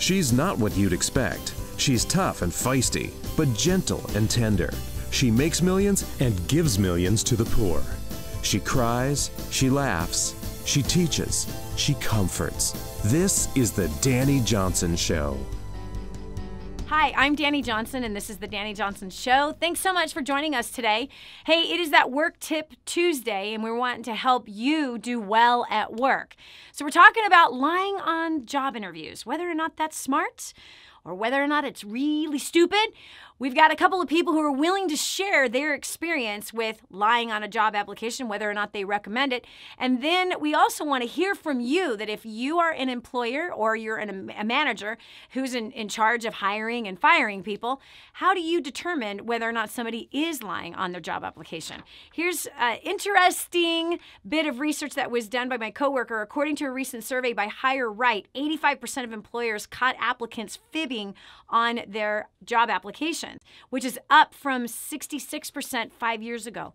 She's not what you'd expect. She's tough and feisty, but gentle and tender. She makes millions and gives millions to the poor. She cries, she laughs, she teaches, she comforts. This is the Dani Johnson Show. Hi, I'm Dani Johnson, and this is the Dani Johnson Show. Thanks so much for joining us today. Hey, it is that Work Tip Tuesday, and we're wanting to help you do well at work. So we're talking about lying on job interviews, whether or not that's smart or whether or not it's really stupid. We've got a couple of people who are willing to share their experience with lying on a job application, whether or not they recommend it. And then we also want to hear from you that if you are an employer or you're a manager who's in charge of hiring and firing people, how do you determine whether or not somebody is lying on their job application? Here's an interesting bit of research that was done by my coworker. According to a recent survey by Hire Right, 85% of employers caught applicants fibbing on their job applications, which is up from 66% 5 years ago.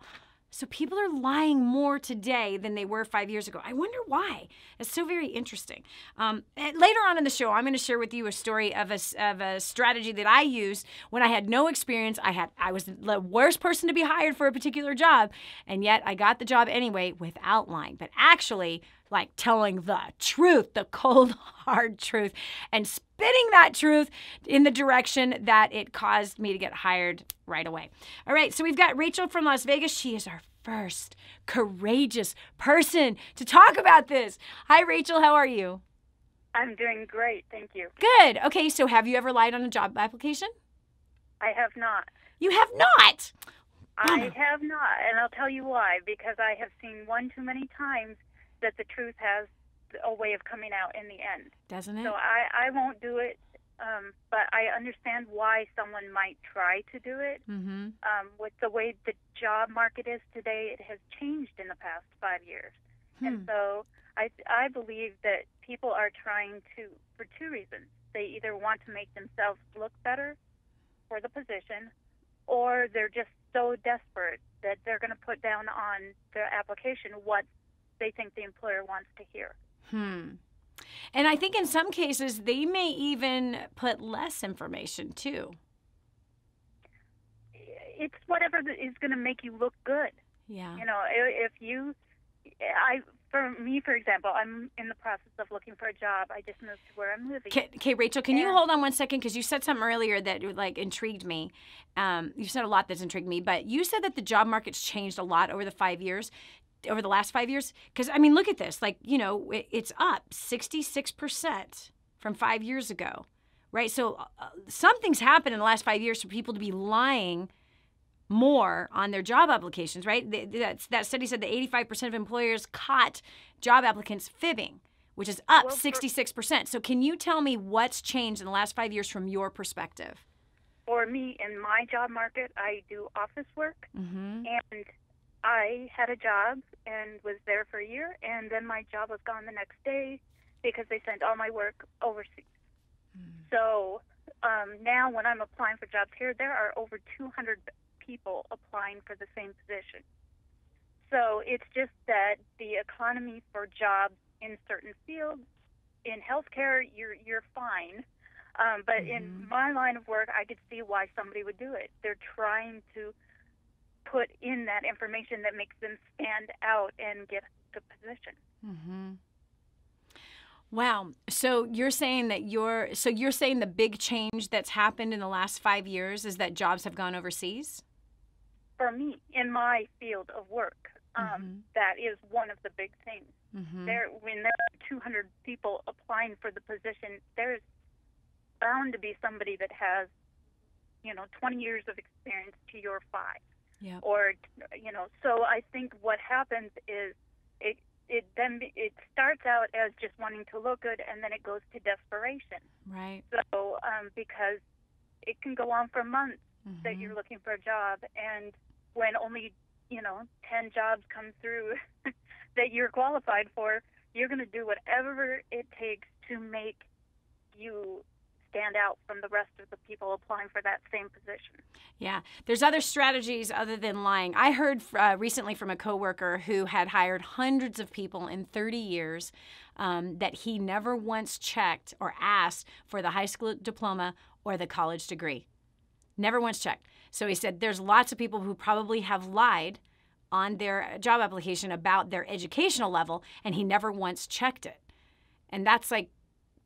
So people are lying more today than they were 5 years ago. I wonder why. It's so very interesting. And later on in the show, I'm going to share with you a story of a strategy that I used when I had no experience. I was the worst person to be hired for a particular job, and yet I got the job anyway without lying. But actually, like telling the truth, the cold, hard truth, and spinning that truth in the direction that it caused me to get hired right away. All right, so we've got Rachel from Las Vegas. She is our first courageous person to talk about this. Hi, Rachel. How are you? I'm doing great. Thank you. Good. Okay, so have you ever lied on a job application? I have not. You have not? I have not, and I'll tell you why. Because I have seen one too many times that the truth has a way of coming out in the end. Doesn't it? So I won't do it, but I understand why someone might try to do it. Mm-hmm. With the way the job market is today, it has changed in the past 5 years. And so I believe that people are trying to, for two reasons. They either want to make themselves look better for the position, or they're just so desperate that they're going to put down on their application what they think the employer wants to hear. And I think in some cases they may even put less information too. It's whatever is going to make you look good. Yeah. You know, for me, for example, I'm in the process of looking for a job. I just moved to where I'm living. Okay, Rachel, can you hold on one second? Because you said something earlier that intrigued me. You said a lot that's intrigued me, but you said that the job market's changed a lot over the last 5 years. Because, I mean, look at this. It's up 66% from 5 years ago, right? So something's happened in the last 5 years for people to be lying more on their job applications, right? That study said that 85% of employers caught job applicants fibbing, which is up 66%. So can you tell me what's changed in the last 5 years from your perspective? For me, in my job market, I do office work, and I had a job and was there for a year, and then my job was gone the next day because they sent all my work overseas. So now when I'm applying for jobs here, there are over 200 people applying for the same position. So it's just that the economy for jobs in certain fields, in healthcare, you're fine. But in my line of work, I could see why somebody would do it. They're trying to put in that information that makes them stand out and get the position. Wow. So you're saying that you're saying the big change that's happened in the last 5 years is that jobs have gone overseas? For me, in my field of work, that is one of the big things. When there are 200 people applying for the position, there's bound to be somebody that has, 20 years of experience to your 5. Yeah. Or, so I think what happens is it starts out as just wanting to look good, and then it goes to desperation. Right. So because it can go on for months that you're looking for a job, and when only 10 jobs come through that you're qualified for, you're going to do whatever it takes to make you stand out from the rest of the people applying for that same position. Yeah, there's other strategies other than lying. I heard recently from a coworker who had hired hundreds of people in 30 years that he never once checked or asked for the high school diploma or the college degree. Never once checked. So he said there's lots of people who probably have lied on their job application about their educational level, and he never once checked it. And that's like,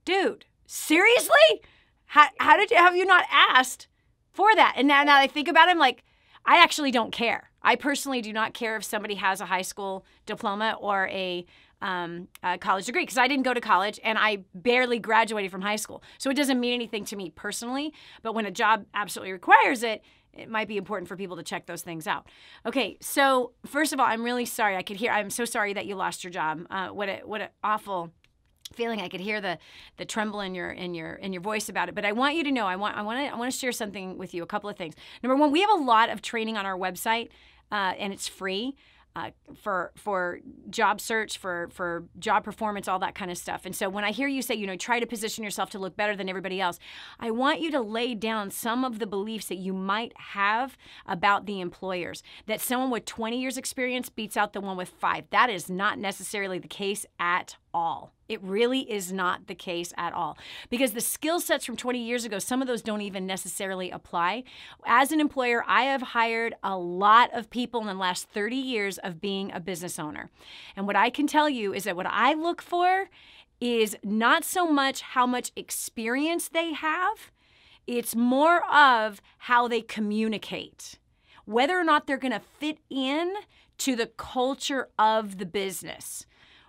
dude, seriously? How have you not asked for that? And now I think about it, I'm like, I actually don't care. I personally do not care if somebody has a high school diploma or a college degree, because I didn't go to college and I barely graduated from high school. So it doesn't mean anything to me personally, but when a job absolutely requires it, it might be important for people to check those things out. Okay, so first of all, I'm really sorry. I'm so sorry that you lost your job. What an awful feeling. I could hear the tremble in your voice about it. But I want you to know, I want to share something with you. A couple of things. Number one, we have a lot of training on our website, and it's free. For job search, for job performance, all that kind of stuff. And so when I hear you say, try to position yourself to look better than everybody else, I want you to lay down some of the beliefs that you might have about the employers, that someone with 20 years experience beats out the one with 5. That is not necessarily the case at all. It really is not the case at all, because the skill sets from 20 years ago, some of those don't even necessarily apply. As an employer, I have hired a lot of people in the last 30 years of being a business owner. And what I can tell you is that what I look for is not so much how much experience they have, it's more of how they communicate, whether or not they're going to fit in to the culture of the business.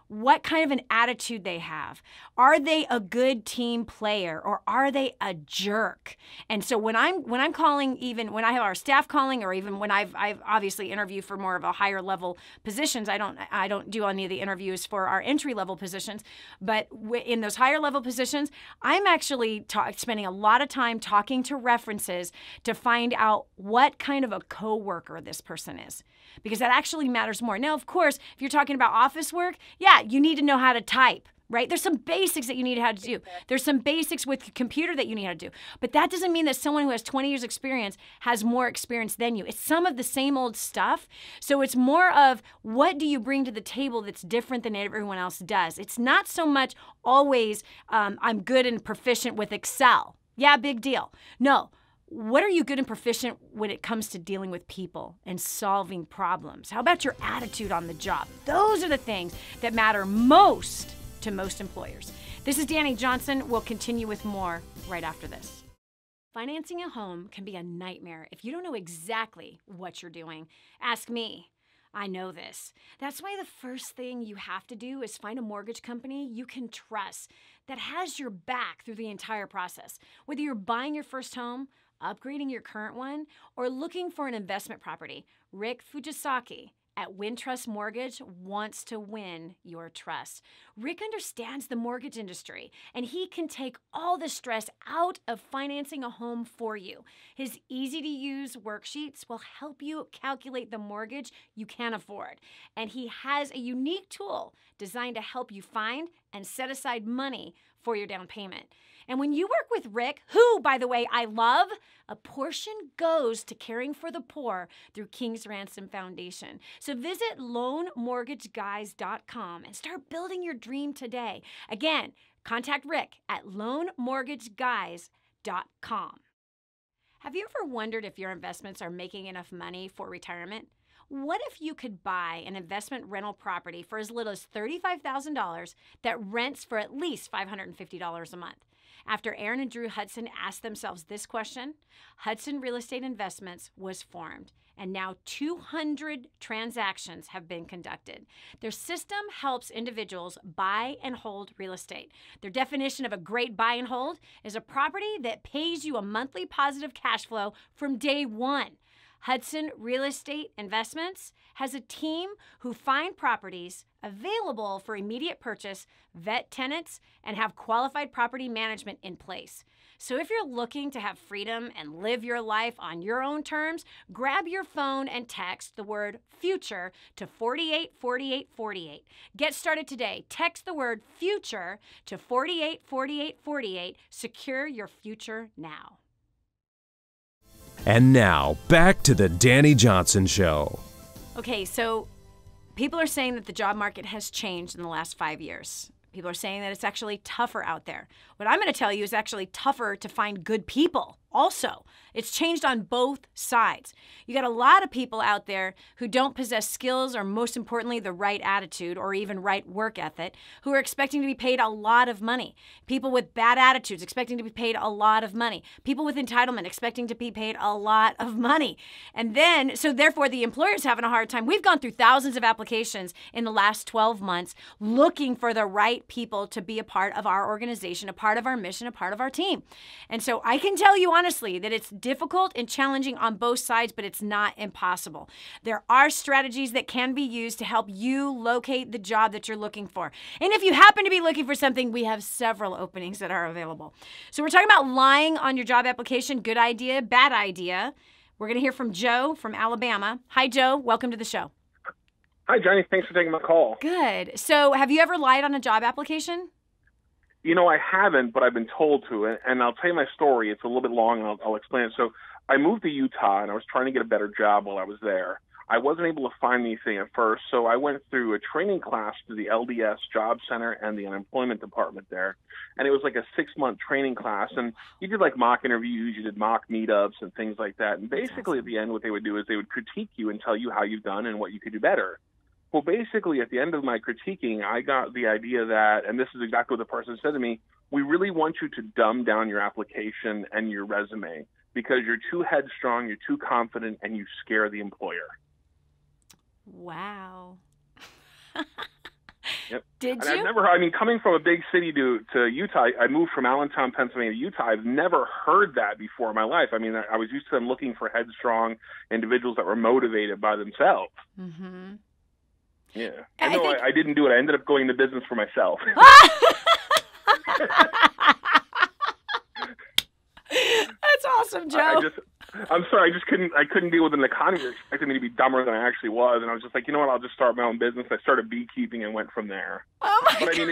What kind of an attitude they have. Are they a good team player, or are they a jerk? And so when I'm calling, even when I have our staff calling, or even when I've obviously interviewed for more of a higher level positions, I don't do any of the interviews for our entry level positions, but in those higher level positions, I'm actually spending a lot of time talking to references to find out what kind of a coworker this person is, because that actually matters more. Now, of course, if you're talking about office work, yeah, you need to know how to type, right? There's some basics that you need to know how to do. There's some basics with computer that you need how to do. But that doesn't mean that someone who has 20 years experience has more experience than you. It's some of the same old stuff. So it's more of, what do you bring to the table that's different than everyone else does? It's not so much always, I'm good and proficient with Excel. Yeah, big deal. No. What are you good and proficient when it comes to dealing with people and solving problems? How about your attitude on the job? Those are the things that matter most to most employers. This is Dani Johnson. We'll continue with more right after this. Financing a home can be a nightmare if you don't know exactly what you're doing. Ask me. I know this. That's why the first thing you have to do is find a mortgage company you can trust that has your back through the entire process. Whether you're buying your first home, upgrading your current one, or looking for an investment property, Rick Fujisaki at Wintrust Mortgage wants to win your trust. Rick understands the mortgage industry, and he can take all the stress out of financing a home for you. His easy-to-use worksheets will help you calculate the mortgage you can afford, and he has a unique tool designed to help you find and set aside money for your down payment. And when you work with Rick, who, by the way, I love, a portion goes to caring for the poor through King's Ransom Foundation. So visit loanmortgageguys.com and start building your dream today. Again, contact Rick at loanmortgageguys.com. Have you ever wondered if your investments are making enough money for retirement? What if you could buy an investment rental property for as little as $35,000 that rents for at least $550 a month? After Aaron and Drew Hudson asked themselves this question, Hudson Real Estate Investments was formed, and now 200 transactions have been conducted. Their system helps individuals buy and hold real estate. Their definition of a great buy and hold is a property that pays you a monthly positive cash flow from day one. Hudson Real Estate Investments has a team who find properties available for immediate purchase, vet tenants, and have qualified property management in place. So if you're looking to have freedom and live your life on your own terms, grab your phone and text the word future to 484848. Get started today. Text the word future to 484848. Secure your future now. And now, back to the Dani Johnson Show. Okay, so people are saying that the job market has changed in the last 5 years. People are saying that it's actually tougher out there. What I'm going to tell you is actually tougher to find good people. Also, it's changed on both sides. You got a lot of people out there who don't possess skills or, most importantly, the right attitude or even right work ethic, who are expecting to be paid a lot of money. People with bad attitudes expecting to be paid a lot of money. People with entitlement expecting to be paid a lot of money. And then, so therefore, the employer's having a hard time. We've gone through thousands of applications in the last 12 months looking for the right people to be a part of our organization, a part of our mission, a part of our team. And so I can tell you honestly that it's difficult and challenging on both sides, but it's not impossible. There are strategies that can be used to help you locate the job that you're looking for. And if you happen to be looking for something, we have several openings that are available. So we're talking about lying on your job application. Good idea, bad idea. We're going to hear from Joe from Alabama. Hi, Joe. Welcome to the show. Hi, Johnny. Thanks for taking my call. Good. So have you ever lied on a job application? You know, I haven't, but I've been told to, and I'll tell you my story. It's a little bit long, and I'll explain it. So I moved to Utah, and I was trying to get a better job while I was there. I wasn't able to find anything at first, so I went through a training class to the LDS Job Center and the unemployment department there, and it was like a 6-month training class, and you did like mock interviews, you did mock meetups and things like that, and basically at the end what they would do is they would critique you and tell you how you've done and what you could do better. Well, basically, at the end of my critiquing, I got the idea that, and this is exactly what the person said to me, we really want you to dumb down your application and your resume because you're too headstrong, you're too confident, and you scare the employer. Wow. Yep. Did and you? I've never heard, I mean, coming from a big city to Utah, I moved from Allentown, Pennsylvania to Utah. I've never heard that before in my life. I mean, I was used to them looking for headstrong individuals that were motivated by themselves. Mm-hmm. Yeah. I didn't do it. I ended up going into business for myself. That's awesome, Joe. I'm sorry. I couldn't deal with an economy that expected me to be dumber than I actually was. And I was just like, you know what? I'll just start my own business. I started beekeeping and went from there. Oh my God. I mean,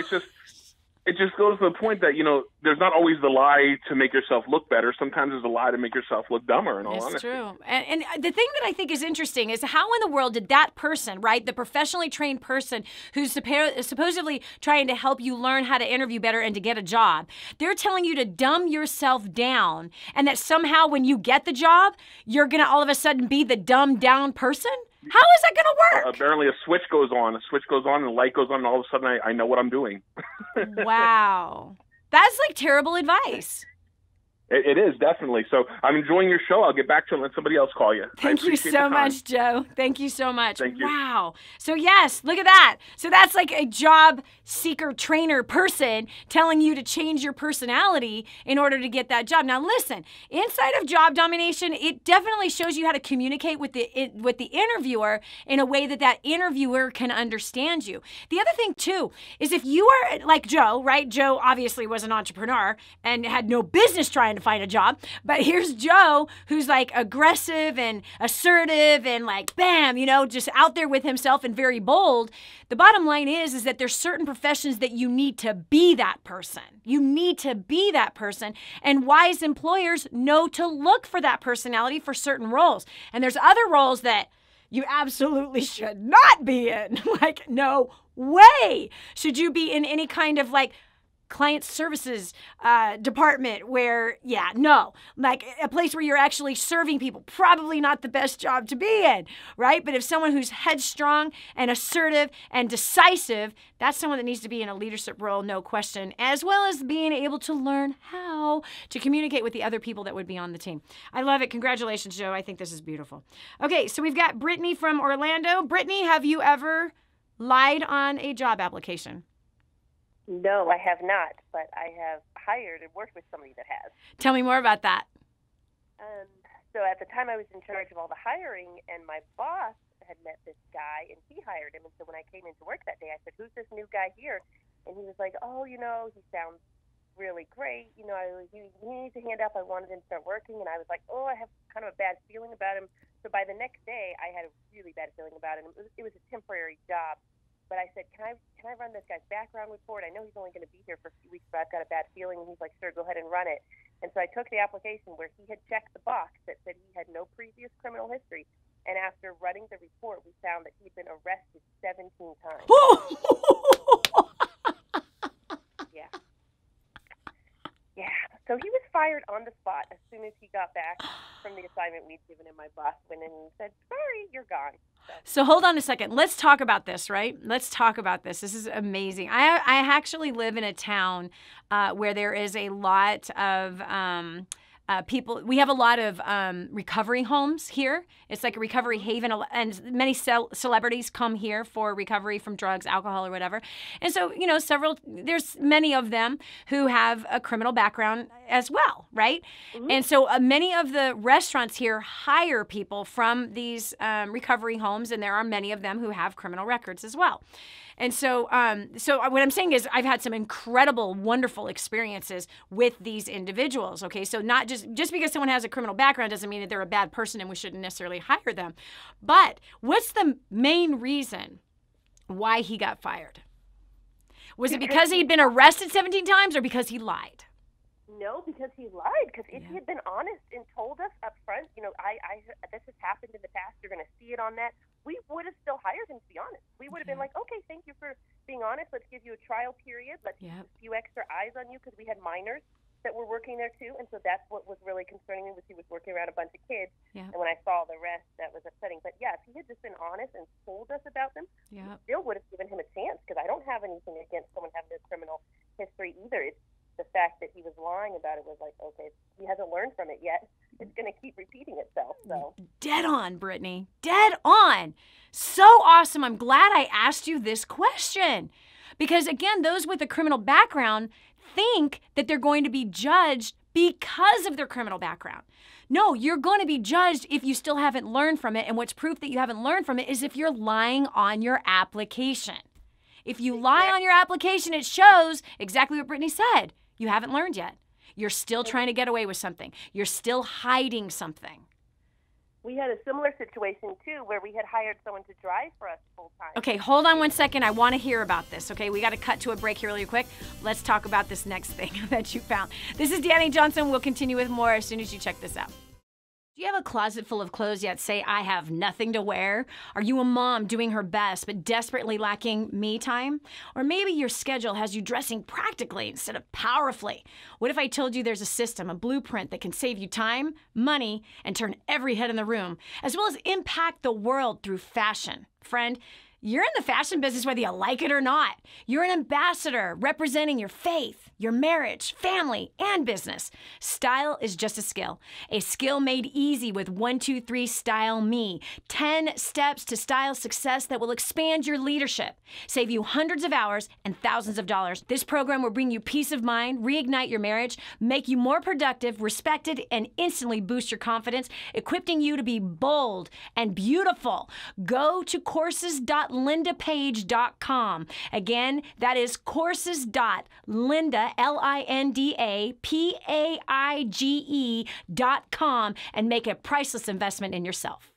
it just goes to the point that, you know, there's not always the lie to make yourself look better. Sometimes there's a lie to make yourself look dumber, in all honesty. It's true. And the thing that I think is interesting is how in the world did that person, right, the professionally trained person who's supposedly trying to help you learn how to interview better and to get a job, they're telling you to dumb yourself down and that somehow when you get the job, you're going to all of a sudden be the dumbed down person? How is that going to work? Apparently a switch goes on, and the light goes on, and all of a sudden I know what I'm doing. Wow. That's like terrible advice. It is, definitely. So I'm enjoying your show. I'll get back to it and let somebody else call you. Thank you so much, Joe. Thank you so much. Thank you. Wow. So yes, look at that. So that's like a job seeker trainer person telling you to change your personality in order to get that job. Now listen, inside of job domination, it definitely shows you how to communicate with the interviewer in a way that that interviewer can understand you. The other thing too is if you are like Joe, right? Joe obviously was an entrepreneur and had no business trying to find a job. But here's Joe, who's like aggressive and assertive and like, bam, you know, just out there with himself and very bold. The bottom line is that there's certain professions that you need to be that person. You need to be that person. And wise employers know to look for that personality for certain roles. And there's other roles that you absolutely should not be in. Like, no way should you be in any kind of like client services department where, yeah, no, like a place where you're actually serving people, probably not the best job to be in, right? But if someone who's headstrong and assertive and decisive, that's someone that needs to be in a leadership role, no question, as well as being able to learn how to communicate with the other people that would be on the team. I love it. Congratulations, Joe. I think this is beautiful. Okay, so we've got Brittany from Orlando. Brittany, have you ever lied on a job application? No, I have not, but I have hired and worked with somebody that has. Tell me more about that. So at the time I was in charge of all the hiring, and my boss had met this guy, and he hired him. And so when I came into work that day, I said, "Who's this new guy here?" And he was like, "Oh, he sounds really great. He needs a hand up. I wanted him to start working." And I was like, "Oh, I have kind of a bad feeling about him." So by the next day, I had a really bad feeling about him. It was a temporary job. But I said, can I run this guy's background report? I know he's only going to be here for a few weeks, but I've got a bad feeling. And he's like, "Sure, go ahead and run it." And so I took the application where he had checked the box that said he had no previous criminal history. And after running the report, we found that he'd been arrested 17 times. Yeah. Yeah. So he was fired on the spot as soon as he got back from the assignment we'd given him. My boss went in and said, "Sorry, you're gone." So hold on a second. Let's talk about this, right? Let's talk about this. This is amazing. I actually live in a town where there is a lot of people. We have a lot of recovery homes here. It's like a recovery haven, and many celebrities come here for recovery from drugs, alcohol, or whatever. And so, there's many of them who have a criminal background as well, right? Mm-hmm. And so many of the restaurants here hire people from these recovery homes, and there are many of them who have criminal records as well. And so what I'm saying is I've had some incredible, wonderful experiences with these individuals, okay? So not just because someone has a criminal background doesn't mean that they're a bad person and we shouldn't necessarily hire them. But what's the main reason why he got fired? Was it because he'd been arrested 17 times or because he lied? No, because he lied. Because if he had been honest and told us up front, this has happened in the past, you're going to see it on that, we would have still hired him, to be honest. We would have been like, "Okay, thank you for being honest. Let's give you a trial period. Let's keep a few extra eyes on you," because we had minors that were working there too. And so that's what was really concerning me, was he was working around a bunch of kids. Yeah. And when I saw the rest, that was upsetting. But yeah, if he had just been honest and told us about them, we still would have given him a chance, because I don't have anything against someone having a criminal history either. It's the fact that he was lying about it was like, okay, he hasn't learned from it yet. It's going to keep repeating itself. So dead on, Brittany. Dead on. So awesome. I'm glad I asked you this question. Because again, those with a criminal background think that they're going to be judged because of their criminal background. No, you're going to be judged if you still haven't learned from it. And what's proof that you haven't learned from it is if you're lying on your application. If you lie on your application, it shows exactly what Brittany said. You haven't learned yet. You're still trying to get away with something. You're still hiding something. We had a similar situation, too, where we had hired someone to drive for us full time. Okay, hold on one second. I want to hear about this, okay? We got to cut to a break here really quick. Let's talk about this next thing that you found. This is Dani Johnson. We'll continue with more as soon as you check this out. Do you have a closet full of clothes yet say, "I have nothing to wear"? Are you a mom doing her best but desperately lacking me time? Or maybe your schedule has you dressing practically instead of powerfully. What if I told you there's a system, a blueprint that can save you time, money, and turn every head in the room, as well as impact the world through fashion? Friend, you're in the fashion business whether you like it or not. You're an ambassador representing your faith, your marriage, family, and business. Style is just a skill made easy with 123 Style Me. 10 steps to style success that will expand your leadership, save you hundreds of hours and thousands of dollars. This program will bring you peace of mind, reignite your marriage, make you more productive, respected, and instantly boost your confidence, equipping you to be bold and beautiful. Go to courses.lindapage.com. Again, that is courses.lindapage.com, and make a priceless investment in yourself.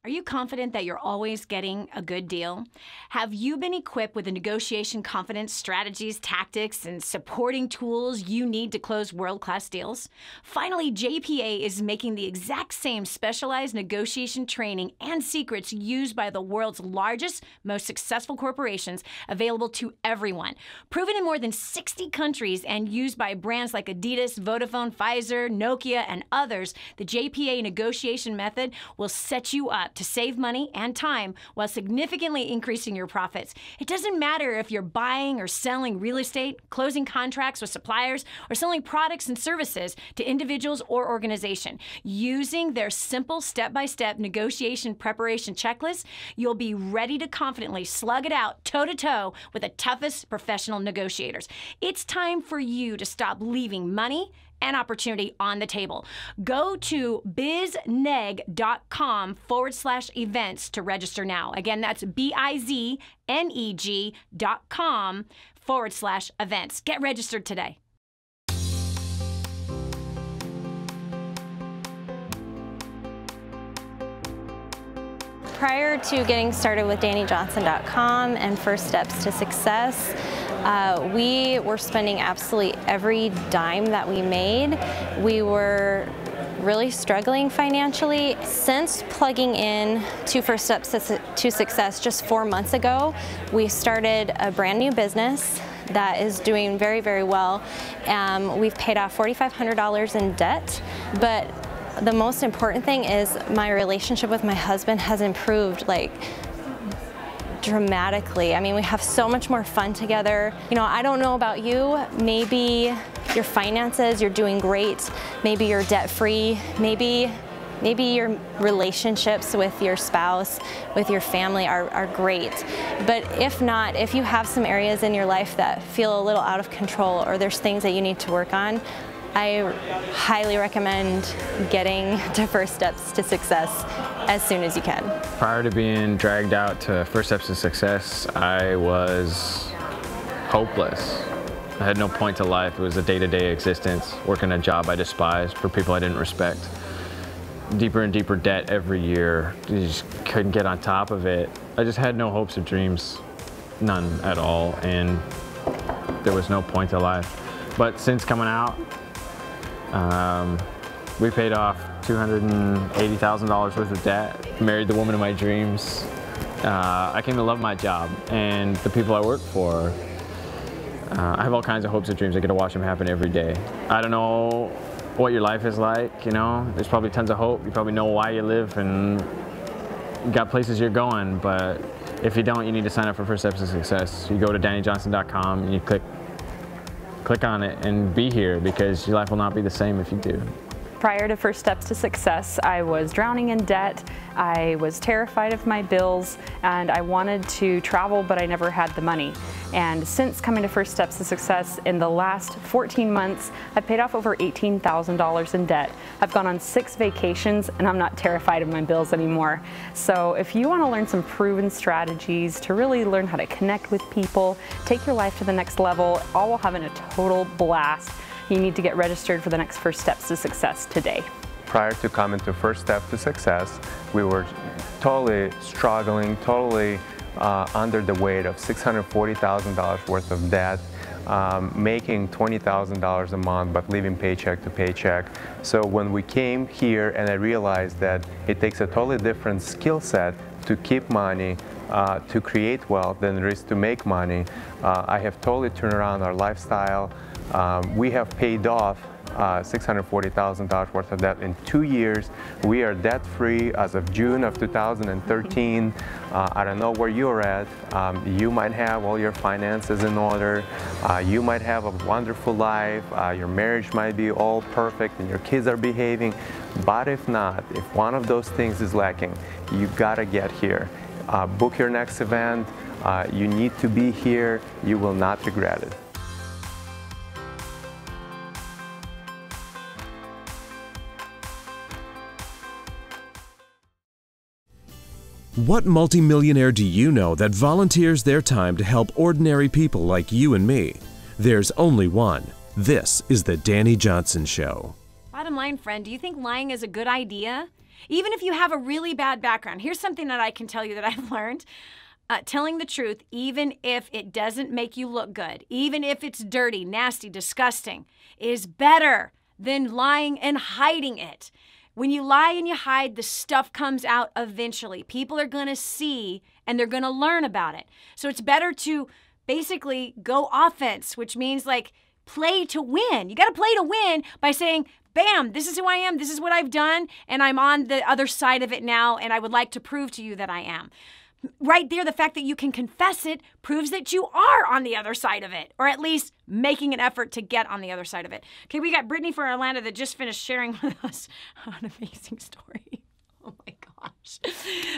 Are you confident that you're always getting a good deal? Have you been equipped with the negotiation confidence, strategies, tactics, and supporting tools you need to close world-class deals? Finally, JPA is making the exact same specialized negotiation training and secrets used by the world's largest, most successful corporations available to everyone. Proven in more than 60 countries and used by brands like Adidas, Vodafone, Pfizer, Nokia, and others, the JPA negotiation method will set you up out to save money and time while significantly increasing your profits. It doesn't matter if you're buying or selling real estate, closing contracts with suppliers, or selling products and services to individuals or organizations. Using their simple step-by-step negotiation preparation checklist, you'll be ready to confidently slug it out toe-to-toe with the toughest professional negotiators. It's time for you to stop leaving money and opportunity on the table. Go to bizneg.com/events to register now. Again, that's bizneg.com/events. Get registered today. Prior to getting started with DaniJohnson.com and First Steps to Success, we were spending absolutely every dime that we made. We were really struggling financially. Since plugging in to First Steps to Success just 4 months ago, we started a brand new business that is doing very, very well. We've paid off $4,500 in debt, but the most important thing is my relationship with my husband has improved like dramatically. I mean, we have so much more fun together. You know, I don't know about you, maybe your finances, you're doing great, maybe you're debt-free, maybe your relationships with your spouse, with your family are great. But if not, if you have some areas in your life that feel a little out of control or there's things that you need to work on, I highly recommend getting to First Steps to Success as soon as you can. Prior to being dragged out to First Steps to Success, I was hopeless. I had no point to life. It was a day-to-day existence, working a job I despised for people I didn't respect. Deeper and deeper debt every year. You just couldn't get on top of it. I just had no hopes or dreams, none at all, and there was no point to life. But since coming out, we paid off $280,000 worth of debt, married the woman of my dreams. I came to love my job and the people I work for. I have all kinds of hopes and dreams. I get to watch them happen every day. I don't know what your life is like, you know. There's probably tons of hope. You probably know why you live and you got places you're going, but if you don't, you need to sign up for First Steps to Success. You go to DaniJohnson.com and you click on it and be here, because your life will not be the same if you do. Prior to First Steps to Success, I was drowning in debt, I was terrified of my bills, and I wanted to travel, but I never had the money. And since coming to First Steps to Success, in the last 14 months, I've paid off over $18,000 in debt. I've gone on 6 vacations, and I'm not terrified of my bills anymore. So if you want to learn some proven strategies to really learn how to connect with people, take your life to the next level, all while having a total blast, you need to get registered for the next First Steps to Success today. Prior to coming to First Step to Success, we were totally struggling, totally under the weight of $640,000 worth of debt, making $20,000 a month, but living paycheck to paycheck. So when we came here, and I realized that it takes a totally different skill set to keep money, to create wealth than it is to make money, I have totally turned around our lifestyle. We have paid off $640,000 worth of debt in 2 years. We are debt-free as of June of 2013. I don't know where you're at. You might have all your finances in order. You might have a wonderful life. Your marriage might be all perfect and your kids are behaving. But if not, if one of those things is lacking, you gotta get here. Book your next event. You need to be here. You will not regret it. What multimillionaire do you know that volunteers their time to help ordinary people like you and me? There's only one. This is The Dani Johnson Show. Bottom line, friend, do you think lying is a good idea? Even if you have a really bad background, here's something that I can tell you that I've learned. Telling the truth, even if it doesn't make you look good, even if it's dirty, nasty, disgusting, is better than lying and hiding it. When you lie and you hide, the stuff comes out eventually. People are going to see and they're going to learn about it. So it's better to basically go offense, which means like play to win. You got to play to win by saying bam, this is who I am, this is what I've done, and I'm on the other side of it now, and I would like to prove to you that I am. Right there, the fact that you can confess it proves that you are on the other side of it, or at least making an effort to get on the other side of it. Okay, we got Brittany from Atlanta that just finished sharing with us an amazing story. Oh my gosh.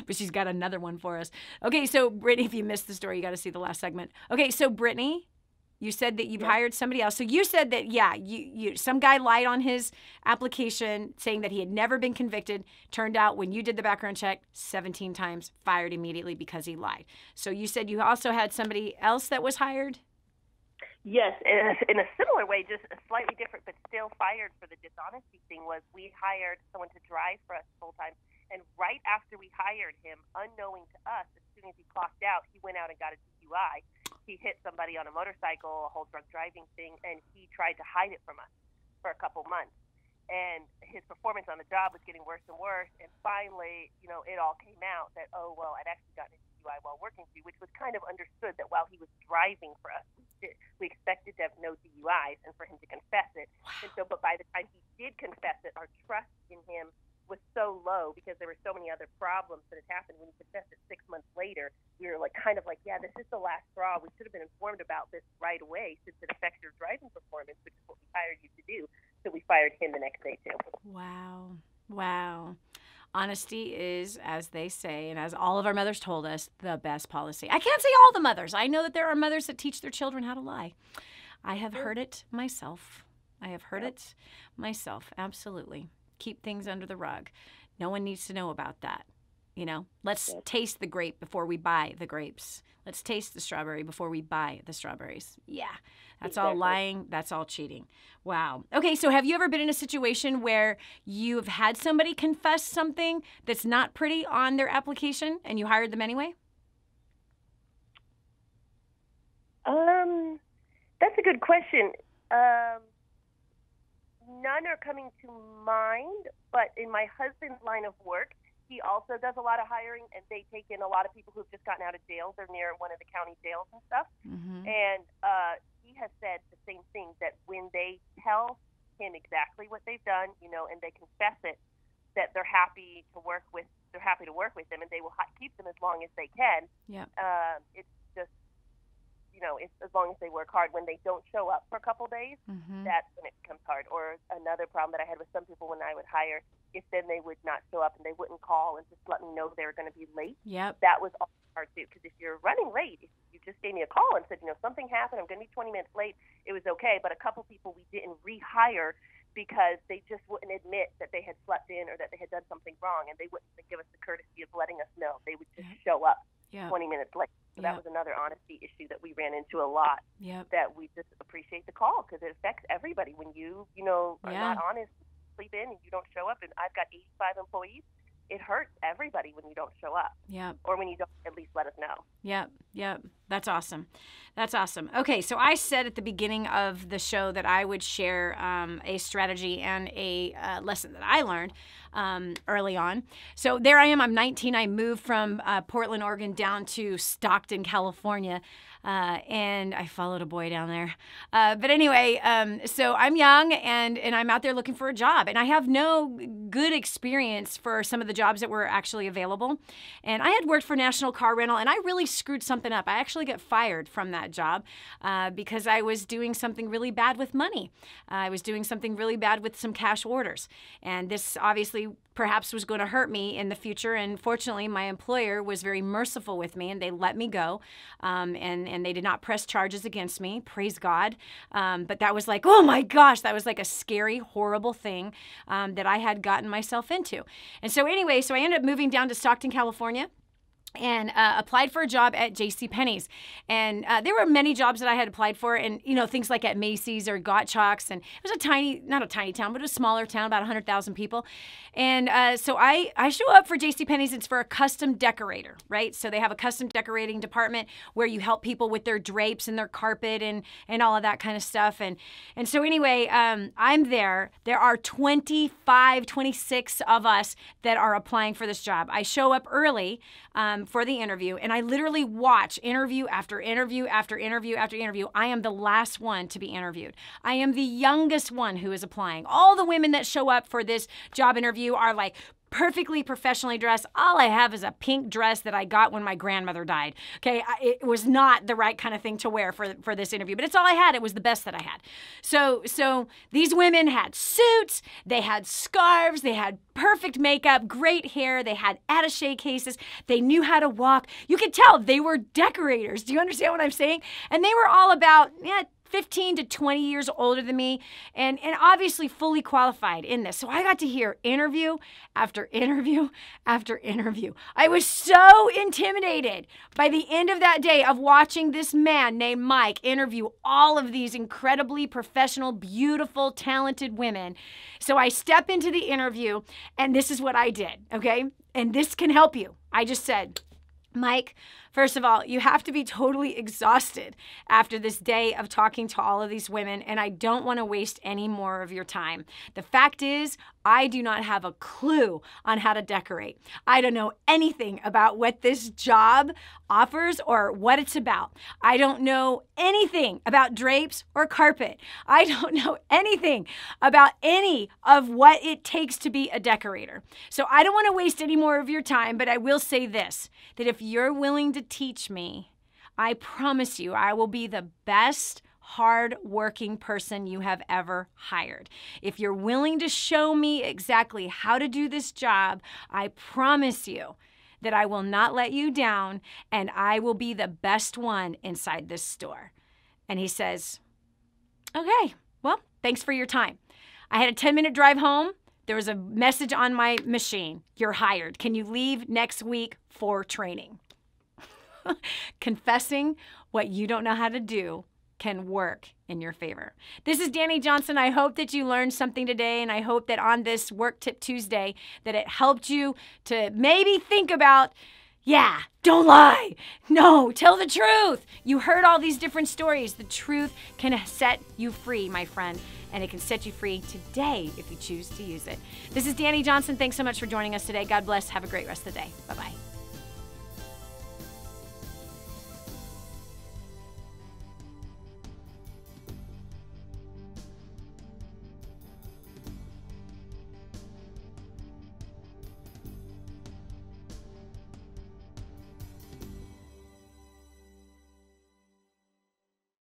But she's got another one for us. Okay, so Brittany, if you missed the story, you got to see the last segment. Okay, so Brittany, you said that you've hired somebody else. So you said that, yeah, some guy lied on his application saying that he had never been convicted. Turned out when you did the background check, 17 times, fired immediately because he lied. So you said you also had somebody else that was hired? Yes, in a similar way, just slightly different, but still fired for the dishonesty thing. Was we hired someone to drive for us full time, and right after we hired him, unknowing to us, as soon as he clocked out, he went out and got a DUI. He hit somebody on a motorcycle, a whole drunk driving thing, and he tried to hide it from us for a couple months. And his performance on the job was getting worse and worse. And finally, it all came out that, oh, well, I'd actually gotten a DUI while working for you, which was kind of understood that while he was driving for us, we expected to have no DUIs and for him to confess it. Wow. And so, but by the time he did confess it, our trust in him was so low because there were so many other problems that had happened. When he confessed it 6 months later, we were yeah, this is the last straw. We should have been informed about this right away since it affects your driving performance, which is what we hired you to do. So we fired him the next day too. Wow. Wow. Honesty is, as they say, and as all of our mothers told us, the best policy. I can't say all the mothers. I know that there are mothers that teach their children how to lie. I have heard it myself. Absolutely. Keep things under the rug. No one needs to know about that. Let's taste the grape before we buy the grapes. Let's taste the strawberry before we buy the strawberries. Yeah, that's all lying. That's all cheating. Wow. Okay, so have you ever been in a situation where you've had somebody confess something that's not pretty on their application and you hired them anyway? That's a good question. None are coming to mind, but in my husband's line of work, he also does a lot of hiring, and they take in a lot of people who've just gotten out of jail. They're near one of the county jails and stuff. Mm-hmm. And he has said the same thing, that when they tell him exactly what they've done, and they confess it, that they're happy to work with them, and they will keep them as long as they can. Yeah. It's just, it's as long as they work hard. When they don't show up for a couple days, that's when it becomes hard. Or another problem that I had with some people when I would hire, if then they would not show up and they wouldn't call and just let me know they were going to be late. Yep. That was also hard too, because if you're running late, if you just gave me a call and said, something happened, I'm going to be 20 minutes late, it was okay. But a couple people we didn't rehire because they just wouldn't admit that they had slept in or that they had done something wrong, and they wouldn't give us the courtesy of letting us know. They would just show up 20 minutes late. So that was another honesty issue that we ran into a lot. That we just appreciate the call because it affects everybody. When you are not honest, sleep in, and you don't show up, and I've got 85 employees, it hurts everybody when you don't show up. Yeah. Or when you don't at least let us know. Yep. That's awesome. Okay, so I said at the beginning of the show that I would share a strategy and a lesson that I learned early on. So there I am. I'm 19. I moved from Portland, Oregon down to Stockton, California. And I followed a boy down there. But anyway, so I'm young and I'm out there looking for a job. And I have no good experience for some of the jobs that were actually available. And I had worked for National Car Rental, and I really screwed something up. I actually got fired from that job because I was doing something really bad with money. I was doing something really bad with some cash orders. And this obviously perhaps was going to hurt me in the future. And fortunately, my employer was very merciful with me, and they let me go. And they did not press charges against me, praise God. But that was like, oh my gosh, that was like a scary, horrible thing that I had gotten myself into. And so anyway, I ended up moving down to Stockton, California, and applied for a job at JCPenney's. And there were many jobs that I had applied for, and things like at Macy's or Gottschalk's, and it was not a tiny town, but a smaller town, about 100,000 people. And so I show up for JCPenney's. It's for a custom decorator, right? So they have a custom decorating department where you help people with their drapes and their carpet and all of that kind of stuff. And so anyway, I'm there. There are 26 of us that are applying for this job. I show up early for the interview, and I literally watch interview after interview after interview after interview. I am the last one to be interviewed. I am the youngest one who is applying. All the women that show up for this job interview are like perfectly professionally dressed. All I have is a pink dress that I got when my grandmother died. Okay, it was not the right kind of thing to wear for this interview, but it's all I had. It was the best that I had. So these women had suits, they had scarves, they had perfect makeup, great hair, they had attaché cases, they knew how to walk. You could tell they were decorators. Do you understand what I'm saying? And they were all about 15 to 20 years older than me, and obviously fully qualified in this. So I got to hear interview after interview after interview. I was so intimidated by the end of that day of watching this man named Mike interview all of these incredibly professional, beautiful, talented women. So I step into the interview, and this is what I did, okay? And this can help you. I just said, Mike, first of all, you have to be totally exhausted after this day of talking to all of these women, and I don't want to waste any more of your time. The fact is, I do not have a clue on how to decorate. I don't know anything about what this job offers or what it's about. I don't know anything about drapes or carpet. I don't know anything about any of what it takes to be a decorator. So I don't want to waste any more of your time, but I will say this, that if you're willing to teach me, I promise you I will be the best hard-working person you have ever hired. If you're willing to show me exactly how to do this job, I promise you that I will not let you down, and I will be the best one inside this store. And he says, okay, well, thanks for your time. I had a 10-minute drive home. There was a message on my machine. You're hired. Can you leave next week for training? Confessing what you don't know how to do can work in your favor. This is Dani Johnson. I hope that you learned something today, and I hope that on this Work Tip Tuesday that it helped you to maybe think about, yeah, don't lie. No, tell the truth. You heard all these different stories. The truth can set you free, my friend, and it can set you free today if you choose to use it. This is Dani Johnson. Thanks so much for joining us today. God bless. Have a great rest of the day. Bye-bye.